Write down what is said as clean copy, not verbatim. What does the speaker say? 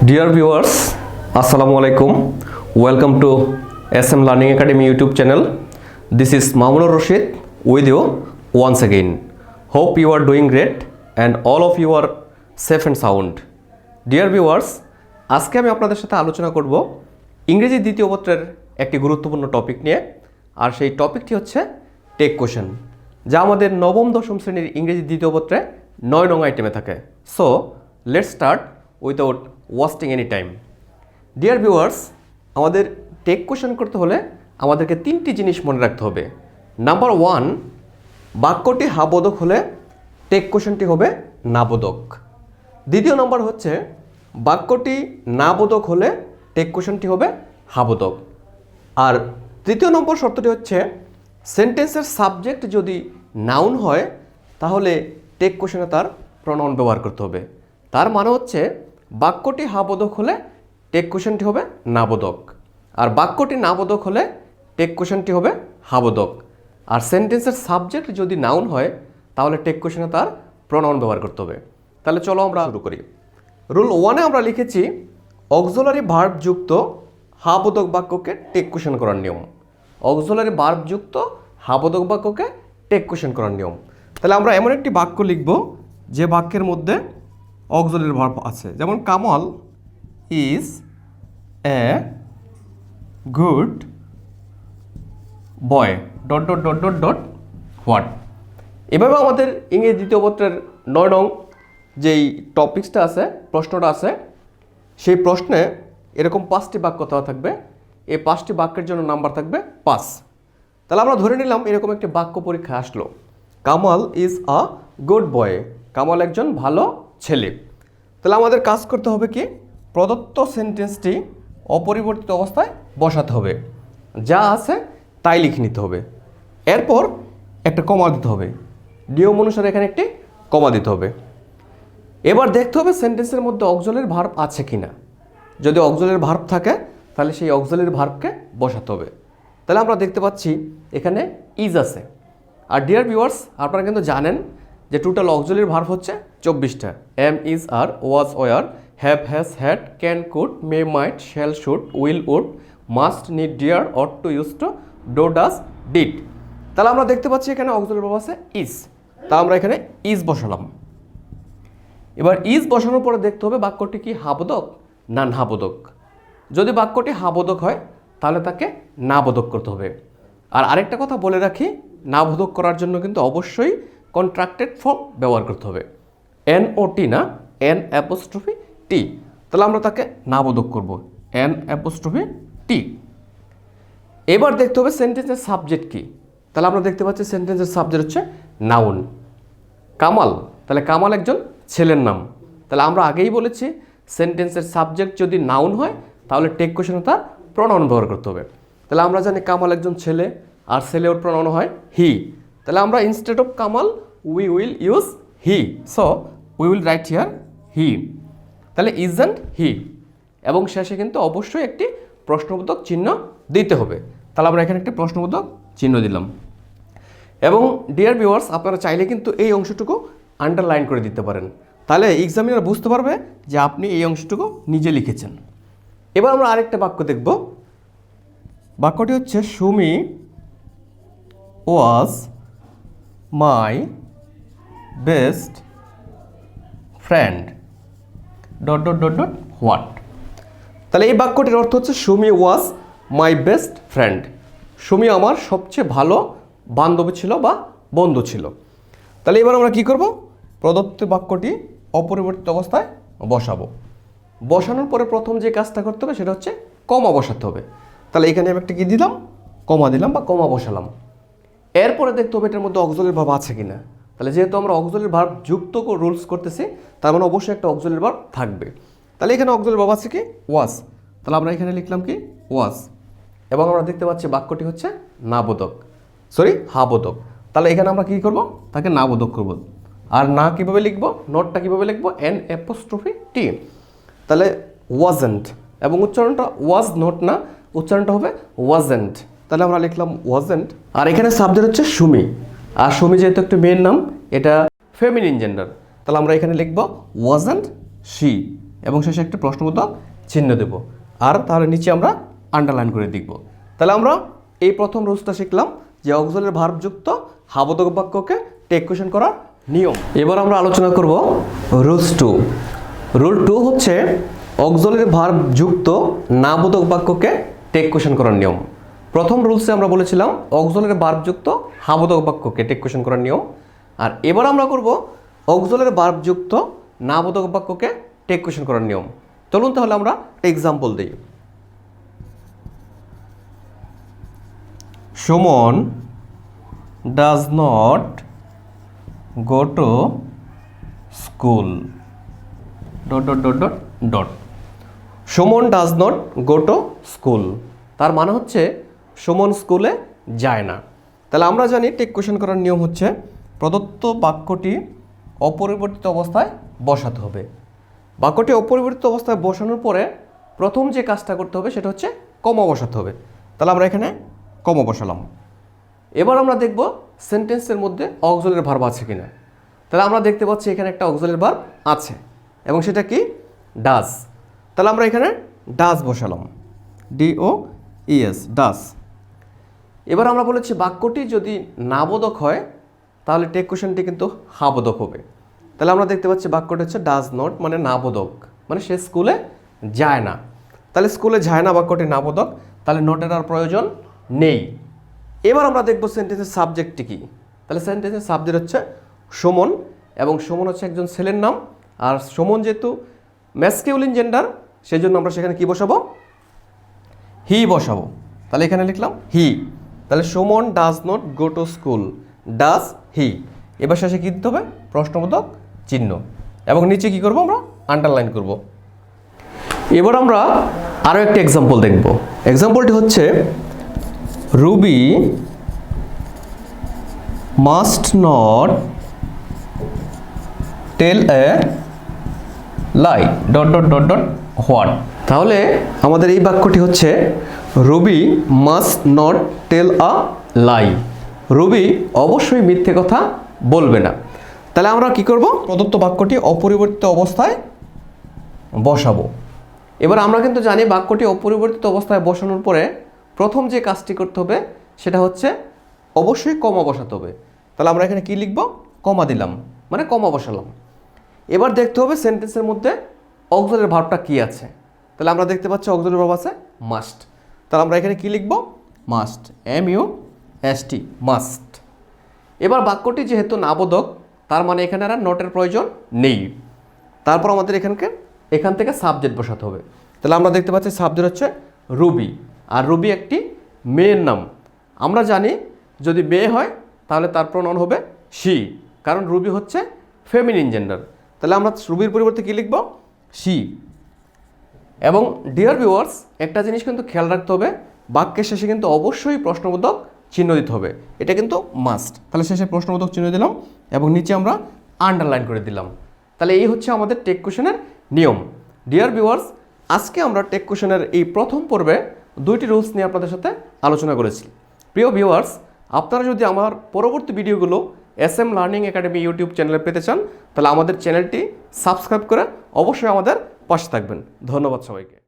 Dear viewers, Assalamu alaikum. Welcome to SM Learning Academy YouTube channel. This is Mamunur Rashid with you once again. Hope you are doing great and all of you are safe and sound. Dear viewers, আজকে আমি আপনাদের সাথে আলোচনা করব ইংরেজি দ্বিতীয় পত্রের একটি গুরুত্বপূর্ণ টপিক নিয়ে। আর সেই টপিকটি হচ্ছে টেক কোশ্চেন, যা আমাদের নবম দশম শ্রেণীর ইংরেজি দ্বিতীয় পত্রে 9 নং আইটেমে থাকে। So let's start without wasting any time. Dear viewers, আমাদের টেক কোশ্চেন করতে হলে আমাদেরকে তিনটি জিনিস মনে রাখতে হবে। নাম্বার 1, বাক্যটি হাবোধক হলে টেক কোশ্চেনটি হবে নাবোধক। দ্বিতীয় নম্বর হচ্ছে বাক্যটি নাবোধক হলে টেক কোশ্চেনটি হবে হাবোধক। আর তৃতীয় নম্বর শর্তটি হচ্ছে সেন্টেন্সের সাবজেক্ট যদি নাউন হয় তাহলে টেক কোশ্চেনে তার প্রনাউন ব্যবহার করতে হবে। তার মানে হচ্ছে বাক্যটি হাবোধক হলে টেক কোশ্চেনটি হবে নাবোধক, আর বাক্যটি নাবোধক হলে টেক কোশ্চেনটি হবে হাবোধক। আর সেন্টেন্সের সাবজেক্ট যদি নাউন হয় তাহলে টেক কোশ্চেনে তার প্রনাউন ব্যবহার করতে হবে। তাহলে চলো আমরা শুরু করি। রুল 1-এ আমরা লিখেছি অক্সিলারি ভার্ব যুক্ত হাবোধক বাক্যকে টেক কোশ্চেন করার নিয়ম। অক্সিলারি ভার্ব যুক্ত হাবোধক বাক্যকে টেক কোশ্চেন করার নিয়ম। তাহলে আমরা এমন একটি বাক্য লিখব যে বাক্যের মধ্যে অক্সিলারি ভার্ব আছে, যেমন Kamal is a good boy dot dot dot dot dot what. এভাবে আমাদের ইংরেজি দ্বিতীয় পত্রের 9 নং যেই টপিক্সটা আছে, প্রশ্নটা আছে, সেই প্রশ্নে এরকম 5টি বাক্য দেওয়া থাকবে। এই 5টি বাক্যের জন্য নাম্বার থাকবে 5। তাহলে আমরা ধরে নিলাম এরকম একটি বাক্য পরীক্ষা আসলো, Kamal is a good boy, Kamal একজন ভালো ছেলে। তাহলে আমাদের কাজ করতে হবে কি, প্রদত্ত সেন্টেন্সটি অপরিবর্তিত অবস্থায় বসাতে হবে, যা আছে তাই লিখে নিতে হবে। এরপর একটা কমা দিতে হবে, নিয়ম অনুসারে এখানে একটি কমা দিতে হবে। এবার দেখতে হবে সেন্টেন্সের মধ্যে অক্সিলারি ভার্ব আছে কিনা। যদি অক্সিলারি ভার্ব থাকে তাহলে সেই অক্সিলারি ভার্বকে বসাতে হবে। তাহলে আমরা দেখতে পাচ্ছি এখানে ইজ আছে। আর ডিয়ার ভিউয়ার্স, আপনারা কিন্তু জানেন যে টোটাল অক্সিলারি ভার্ব হচ্ছে 24টা। Am, is, are, was, were, have, has, had, can, could, may, might, shall, should, will, would, must, need, dare, ought to, used to, do, does, did. তাহলে আমরা দেখতে পাচ্ছি এখানে অক্সিলারি ভার্ব আছে is. তা আমরা এখানে ইজ বসালাম। এবার ইজ বসানোর পরে দেখতে হবে বাক্যটি কি হাবোধক না নাবোধক। যদি বাক্যটি হাবোধক হয় তাহলে তাকে নাবোধক করতে হবে। আর আরেকটা কথা বলে রাখি, নাবোধক করার জন্য কিন্তু অবশ্যই কন্ট্রাক্টেড ফর্ম ব্যবহার করতে হবে, NOT না, N''T। তাহলে আমরা তাকে নাবোধক করব, N''T। এবার দেখতে হবে সেন্টেন্সের সাবজেক্ট কি। তাহলে আমরা দেখতে পাচ্ছি সেন্টেন্সের সাবজেক্ট হচ্ছে নাউন, কামাল। তাহলে কামাল একজন ছেলের নাম। তাহলে আমরা আগেই বলেছি সেন্টেন্সের সাবজেক্ট যদি নাউন হয় তাহলে টেক কোশ্চেনে তার প্রনাউন ব্যবহার করতে হবে। তাহলে আমরা জানি কামাল একজন ছেলে, আর ছেলে ওর প্রনাউন হয় হি। তাহলে আমরা instead of Kamal we will use he. So we will write here he. তাহলে ইজন্ট হি, এবং শেষে কিন্তু অবশ্যই একটি প্রশ্নবোধক চিহ্ন দিতে হবে। তাহলে আমরা এখানে একটি প্রশ্নবোধক চিহ্ন দিলাম। এবং ডিয়ার ভিউয়ার্স, আপনারা চাইলে কিন্তু এই অংশটুকু আন্ডারলাইন করে দিতে পারেন, তাহলে এক্সামিনার বুঝতে পারবে যে আপনি এই অংশটুকু নিজে লিখেছেন। এবার আমরা আরেকটা বাক্য দেখব। বাক্যটি হচ্ছে Sumi was my best friend dot dot dot dot what. তাহলে এই বাক্যটির অর্থ হচ্ছে Sumi was my best friend, Sumi আমার সবচেয়ে ভালো বান্ধবী ছিল বা বন্ধু ছিল। তাহলে এবার আমরা কি করব, প্রদত্ত বাক্যটি অপরিবর্তিত অবস্থায় বসাবো। বসানোর পরে প্রথম যে কাজটা করতে হবে সেটা হচ্ছে কমা বসাতে হবে। তাহলে এখানে আমি একটা কি দিলাম, কমা দিলাম বা কমা বসালাম। এরপরে দেখতে হবে এটার মধ্যে অক্সিলারি ভার্ব আছে কিনা। তাহলে যেহেতু আমরা অক্সিলারি ভার্ব যুক্ত রুলস করতেছি, তার মানে অবশ্যই একটা অক্সিলারি ভার্ব থাকবে। তাহলে এখানে অক্সিলারি ভার্ব আছে কি ওয়াজ। তাহলে আমরা এখানে লিখলাম কি ওয়াজ, এবং আমরা দেখতে পাচ্ছি বাক্যটি হচ্ছে নাবোধক, হাবোধক। তাহলে এখানে আমরা কি করব, তাকে নাবোধক করব। আর না কিভাবে লিখবো, নটটা কিভাবে লিখবো, N''T। তাহলে ওয়াজেন্ট, এবং উচ্চারণটা ওয়াজ নট না, উচ্চারণটা হবে ওয়াজেন্ট। তাহলে আমরা লিখলাম ওয়াজেন্ট। আর এখানে সাবজেক্ট হচ্ছে সুমি, আর সুমি যেহেতু একটা মেয়ের নাম, এটা ফেমিনিন জেন্ডার। তাহলে আমরা এখানে লিখব ওয়াজেন্ট শি, এবং শেষে একটা প্রশ্নবোধক চিহ্ন দেব, আর তাহলে নিচে আমরা আন্ডারলাইন করে দেখব। তাহলে আমরা এই প্রথম রুলসটা শিখলাম যে অক্সিলারি ভার্বযুক্ত হ্যাবোধক বাক্যকে টেক কোয়েশ্চেন করার নিয়ম। এবার আমরা আলোচনা করব রুলস 2। রুল 2 হচ্ছে অক্সিলারি ভার্বযুক্ত নাবোধক বাক্যকে টেক কোয়েশ্চেন করার নিয়ম। প্রথম রুলসে আমরা বলেছিলাম অক্সিলারি ভার্বযুক্ত হ্যাবোধক বাক্যকে টেক কোয়েশ্চেন করার নিয়ম, আর এবার আমরা করব অক্সিলারি ভার্বযুক্ত নাবোধক বাক্যকে টেক কোয়েশ্চেন করার নিয়ম। চলুন তাহলে আমরা একটা এক্সাম্পল দিই। Suman does not go to school dot dot dot dot dot. Suman does not go to school, তার মানে হচ্ছে সুমন স্কুলে যায় না। তাহলে আমরা জানি টেক কোয়েশ্চেন করার নিয়ম হচ্ছে প্রদত্ত বাক্যটি অপরিবর্তিত অবস্থায় বসাতে হবে। বাক্যটি অপরিবর্তিত অবস্থায় বসানোর পরে প্রথম যে কাজটা করতে হবে সেটা হচ্ছে কমা বসাতে হবে। তাহলে আমরা এখানে কমা বসালাম। এবার আমরা দেখব সেন্টেন্সের মধ্যে অক্সিলারি ভার্ব আছে কিনা। তাহলে আমরা দেখতে পাচ্ছি এখানে একটা অক্সিলারি ভার্ব আছে এবং সেটা কি ডাজ। তাহলে আমরা এখানে ডাজ বসালাম, DOES ডাজ। এবার আমরা বলেছি বাক্যটি যদি নাবোধক হয় তাহলে টেক কোয়েশ্চেনটি কিন্তু হ্যাবোধক হবে। তাহলে আমরা দেখতে পাচ্ছি বাক্যটি হচ্ছে ডাজ নট মানে নাবোধক, মানে সে স্কুলে যায় না। তাহলে স্কুলে যায় না বাক্যটি নাবোধক, তাহলে নটের আর প্রয়োজন নেই। এবার আমরা দেখব সেন্টেন্সের সাবজেক্টটি কি। তাহলে সেন্টেন্সের সাবজেক্ট হচ্ছে সুমন, এবং সুমন হচ্ছে একজন ছেলের নাম, আর সুমন যেহেতু ম্যাসকিউলিন জেন্ডার সেই জন্য আমরা সেখানে কি বসাবো, হি বসাবো। তাহলে এখানে লিখলাম হি। তাহলে Suman does not go to school, does he. এবার শেষে কী দিতে হবে, প্রশ্নবোধক চিহ্ন, এবং নিচে কি করব আমরা আন্ডারলাইন করব। এবার আমরা আরও একটা এক্সাম্পল দেখব। এক্সাম্পলটি হচ্ছে Ruby must not tell a lie dot dot dot dot what. তাহলে আমাদের এই বাক্যটি হচ্ছে Ruby must not tell a lie, Ruby অবশ্যই মিথ্যে কথা বলবে না। তাহলে আমরা কি করব, প্রদত্ত বাক্যটি অপরিবর্তিত অবস্থায় বসাবো। এবার আমরা কিন্তু জানি বাক্যটি অপরিবর্তিত অবস্থায় বসানোর পরে প্রথম যে কাজটি করতে হবে সেটা হচ্ছে অবশ্যই কমা বসাতে হবে। তাহলে আমরা এখানে কি লিখব, কমা দিলাম, মানে কমা বসালাম। এবার দেখতে হবে সেন্টেন্সের মধ্যে অক্সিলারি ভার্বটা কি আছে। তাহলে আমরা দেখতে পাচ্ছি অক্সিলারি ভার্ব আছে মাস্ট। তাহলে আমরা এখানে কি লিখব, মাস্ট, MUST মাস্ট। এবার বাক্যটি যেহেতু নাবোধক তার মানে এখানে আর নটের প্রয়োজন নেই। তারপর আমাদের এখান থেকে সাবজেক্ট বসাতে হবে। তাহলে আমরা দেখতে পাচ্ছি সাবজেক্ট হচ্ছে রুবি, আর রুবি একটি মেয়ের নাম। আমরা জানি যদি মেয়ে হয় তাহলে তার প্রনাউন হবে শি, কারণ রুবি হচ্ছে ফেমিনিন জেন্ডার। তাহলে আমরা রুবির পরিবর্তে কী লিখব, শি। এবং ডিয়ার ভিউয়ার্স, একটা জিনিস কিন্তু খেয়াল রাখতে হবে, বাক্যের শেষে কিন্তু অবশ্যই প্রশ্নবোধক চিহ্ন দিতে হবে, এটা কিন্তু মাস্ট। তাহলে শেষে প্রশ্নবোধক চিহ্ন দিলাম এবং নিচে আমরা আন্ডারলাইন করে দিলাম। তাহলে এই হচ্ছে আমাদের টেক কোয়েশ্চেনের নিয়ম। ডিয়ার ভিউয়ার্স, আজকে আমরা টেক কোয়েশ্চেনের এই প্রথম পর্বে 2টি রুলস নিয়ে আপনাদের সাথে আলোচনা করেছি। প্রিয় ভিউয়ার্স, আপনারা যদি আমার পরবর্তী ভিডিওগুলো SM লার্নিং একাডেমি ইউটিউব চ্যানেলে পেতে চান তাহলে আমাদের চ্যানেলটি সাবস্ক্রাইব করে অবশ্যই আমাদের পাশে থাকবেন। ধন্যবাদ সবাইকে।